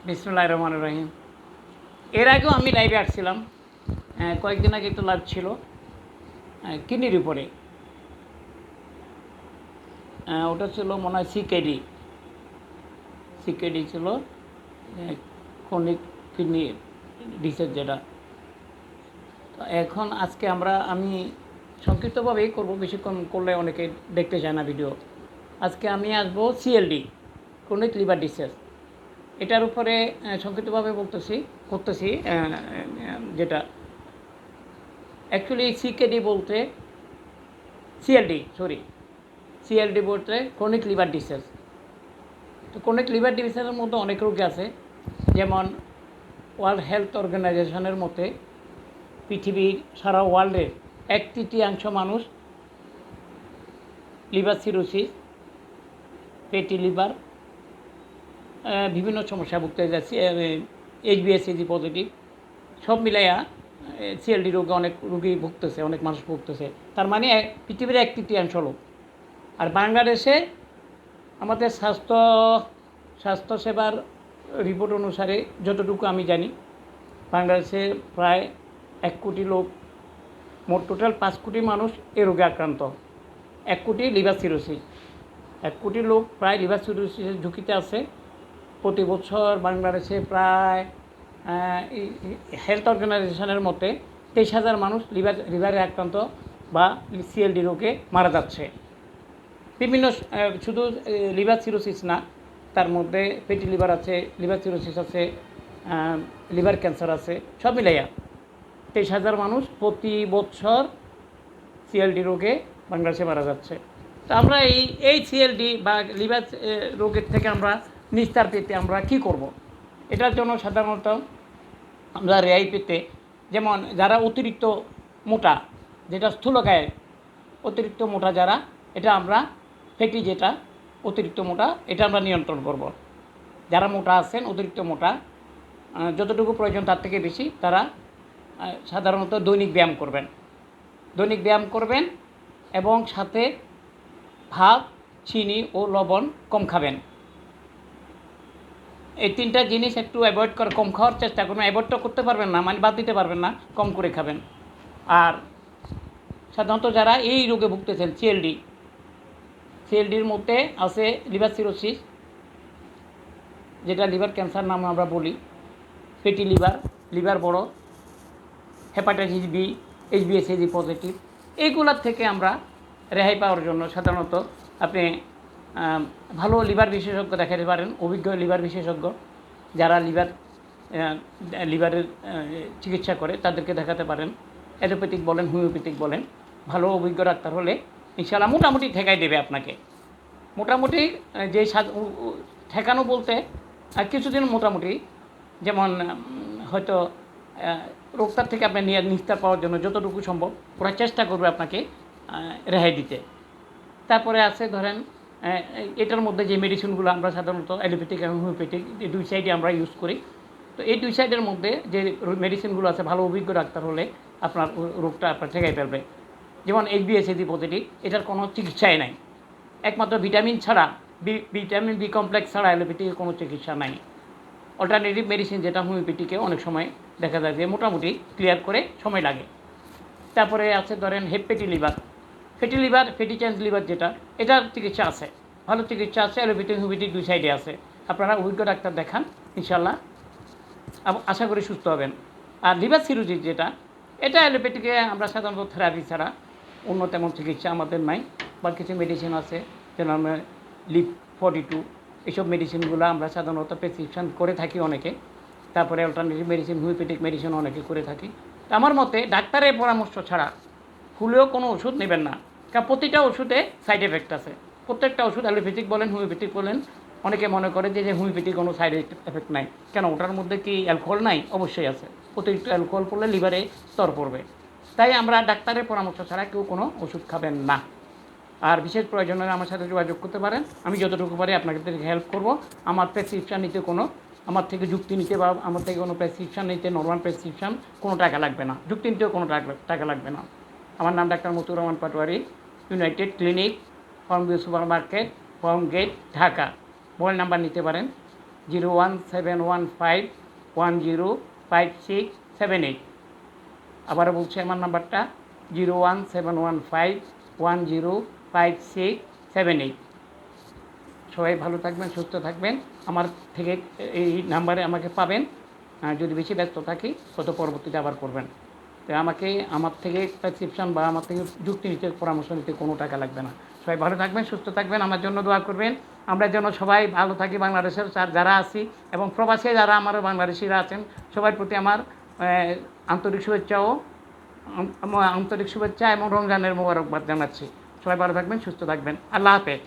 বিসমিল্লাহির রহমানির রহিম। এর আগেও আমি লাইভে আসছিলাম, কয়েকদিন আগে একটু লাইভ ছিল কিডনির উপরে। ওটা ছিল মনে হয় সিকেডি ছিল, ক্রনিক কিডনি ডিসিজ যেটা। তো এখন আজকে আমি সংক্ষিপ্তভাবেই করব, বেশিক্ষণ করলে অনেকে দেখতে চায় না ভিডিও। আজকে আমি আসবো সিএলডি, ক্রনিক লিভার ডিসিজ। এটার উপরে সংক্ষিপ্তভাবে করতেছি যেটা অ্যাকচুয়ালি সিএলডি বলতে ক্রনিক লিভার ডিসিজ। তো ক্রনিক লিভার ডিসিজের মধ্যে অনেক রোগ আছে, যেমন ওয়ার্ল্ড হেলথ অর্গানাইজেশনের মতে পৃথিবীর সারা ওয়ার্ল্ডের 1/3 মানুষ লিভার সিরোসিস, ফ্যাটি লিভার, বিভিন্ন সমস্যা ভুগতে যাচ্ছে, এইচবিএসএজি পজিটিভ, সব মিলাইয়া সিএলডি রোগে অনেক রোগী ভুগতেছে, অনেক মানুষ ভুগতেছে। তার মানে পৃথিবীর 1/3 লোক। আর বাংলাদেশে আমাদের স্বাস্থ্যসেবার রিপোর্ট অনুসারে যতটুকু আমি জানি, বাংলাদেশে প্রায় 1 কোটি লোক, মোট টোটাল 5 কোটি মানুষ এ রোগে আক্রান্ত। 1 কোটি লিভার সিরোসিস, 1 কোটি লোক প্রায় লিভার সিরোসিসের ঝুঁকিতে আছে। প্রতি বছর বাংলাদেশে প্রায় হেলথ অর্গানাইজেশনের মতে 23,000 মানুষ লিভারে আক্রান্ত বা সিএলডি রোগে মারা যাচ্ছে। বিভিন্ন শুধু লিভার সিরোসিস না, তার মধ্যে ফ্যাটি লিভার আছে, লিভার সিরোসিস আছে, লিভার ক্যান্সার আছে, সব মিলাইয়া 23,000 মানুষ প্রতি বছর সিএলডি রোগে বাংলাদেশে মারা যাচ্ছে। তো আমরা এই সিএলডি বা লিভার রোগের থেকে আমরা নিস্তার পেতে আমরা কী করব? এটার জন্য সাধারণত আমরা রেহাই পেতে, যেমন যারা অতিরিক্ত মোটা, যেটা স্থূলকায় অতিরিক্ত মোটা যারা, এটা আমরা ফ্যাটি যেটা অতিরিক্ত মোটা, এটা আমরা নিয়ন্ত্রণ করব। যারা মোটা আছেন, অতিরিক্ত মোটা, যতটুকু প্রয়োজন তার থেকে বেশি, তারা সাধারণত দৈনিক ব্যায়াম করবেন এবং সাথে ভাত, চিনি ও লবণ কম খাবেন। এই 3টা জিনিস একটু অ্যাভয়েড করে কম খাওয়ার চেষ্টা করবেন। অ্যাভয়েড তো করতে পারবেন না, মানে বাদ দিতে পারবেন না, কম করে খাবেন। আর সাধারণত যারা এই রোগে ভুগতেছেন সিএলডির মধ্যে আছে লিভার সিরোসিস, যেটা লিভার ক্যান্সার নাম আমরা বলি, ফ্যাটি লিভার বড়, হেপাটাইটিস বি, এইচবিএসএজি পজিটিভ, এইগুলোর থেকে আমরা রেহাই পাওয়ার জন্য সাধারণত আপনি ভালো লিভার বিশেষজ্ঞ দেখাতে পারেন। অভিজ্ঞ লিভার বিশেষজ্ঞ যারা লিভারের চিকিৎসা করে তাদেরকে দেখাতে পারেন। অ্যালোপ্যাথিক বলেন, হোমিওপ্যাথিক বলেন, ভালো অভিজ্ঞ ডাক্তার হলে ইনশাআল্লাহ মোটামুটি ঠেকাই দেবে আপনাকে। মোটামুটি যে ঠেকানো বলতে কিছুদিন মোটামুটি, যেমন হয়তো রোগটার থেকে আপনি নিস্তার পাওয়ার জন্য যতটুকু সম্ভব ওরা চেষ্টা করবে আপনাকে রেহাই দিতে। তারপরে আছে ধরেন এটার মধ্যে যে মেডিসিনগুলো আমরা সাধারণত অ্যালোপ্যাথিক এবং হোমিওপ্যাথিক এই 2 সাইডে আমরা ইউজ করি। তো এই 2 সাইডের মধ্যে যে মেডিসিনগুলো আছে, ভালো অভিজ্ঞ ডাক্তার হলে আপনার রোগটা আপনার ঠেকাই ফেলবে। যেমন এইচবিএসএজি পজিটিভ, এটার কোনো চিকিৎসাই নাই, একমাত্র ভিটামিন বি কমপ্লেক্স ছাড়া অ্যালোপ্যাথিকের কোনো চিকিৎসা নাই। অল্টারনেটিভ মেডিসিন যেটা হোমিওপ্যাথিকে অনেক সময় দেখা যায় যে মোটামুটি ক্লিয়ার করে সময় লাগে। তারপরে আছে ধরেন ফ্যাটি চেঞ্জ লিভার যেটা, এটার চিকিৎসা আছে, ভালো চিকিৎসা আছে, অ্যালোপ্যাথিক হোমিওপ্যাথিক 2 সাইডে আছে। আপনারা অভিজ্ঞ ডাক্তার দেখান, ইনশাল্লাহ আশা করি সুস্থ হবেন। আর লিভার সিরোসিস যেটা, এটা অ্যালোপ্যাথিকে আমরা সাধারণত থেরাপি ছাড়া অন্য তেমন চিকিৎসা আমাদের নাই, বা কিছু মেডিসিন আছে যেমন লিভ 42, এইসব মেডিসিনগুলো আমরা সাধারণত প্রেসক্রিপশান করে থাকি অনেকে। তারপরে অল্টারনেটিভ মেডিসিন, হোমিওপ্যাথিক মেডিসিন অনেকে করে থাকি। আমার মতে ডাক্তারের পরামর্শ ছাড়া ভুলেও কোনো ওষুধ নেবেন না, কারণ প্রতিটা ওষুধে সাইড এফেক্ট আছে। প্রত্যেকটা ওষুধ, অ্যালোপ্যাথিক বলেন, হোমিওপ্যাথিক বলেন, অনেকে মনে করে যে হোমিওপ্যাথিক কোনো সাইড এফেক্ট নাই। কেন, ওটার মধ্যে কি অ্যালকোহল নাই? অবশ্যই আছে। অতিরিক্ত অ্যালকোহল পড়লে লিভারে স্তর পড়বে। তাই আমরা ডাক্তারের পরামর্শ ছাড়া কেউ কোনো ওষুধ খাবেন না। আর বিশেষ প্রয়োজন হলে আমার সাথে যোগাযোগ করতে পারেন, আমি যতটুকু পারি আপনাকে হেল্প করব। আমার প্রেসক্রিপশান নিতে আমার থেকে যুক্তি নিতে বা আমার থেকে কোনো প্রেসক্রিপশান নিতে, নর্মাল প্রেসক্রিপশান, কোনো টাকা লাগবে না, যুক্তি নিতেও কোনো টাকা লাগবে না। আমার নাম doctor Matiur Rahman Patwari, united clinic, farmview super market, farm gate, Dhaka. Mobile number নিতে পারেন 01715105678। আবারও বলছি আমার নাম্বারটা 01715105678। সবাই ভালো থাকবেন, সুস্থ থাকবেন। আমার থেকে এই নাম্বারে আমাকে পাবেন। যদি বেশি ব্যস্ত থাকি হয়তো পরবর্তীতে আবার করবেন। তো আমার থেকে প্রেসক্রিপশন বা আমার থেকে যুক্তি নিতে, পরামর্শ নিতে কোনো টাকা লাগবে না। সবাই ভালো থাকবেন, সুস্থ থাকবেন, আমার জন্য দোয়া করবেন। আমরা যেন সবাই ভালো থাকি, বাংলাদেশের যারা আছি এবং প্রবাসে যারা আমার বাংলাদেশিরা আছেন সবার প্রতি আমার আন্তরিক শুভেচ্ছা এবং রমজানের মোবারকবাদ জানাচ্ছি। সবাই ভালো থাকবেন, সুস্থ থাকবেন। আল্লাহ হাফেজ।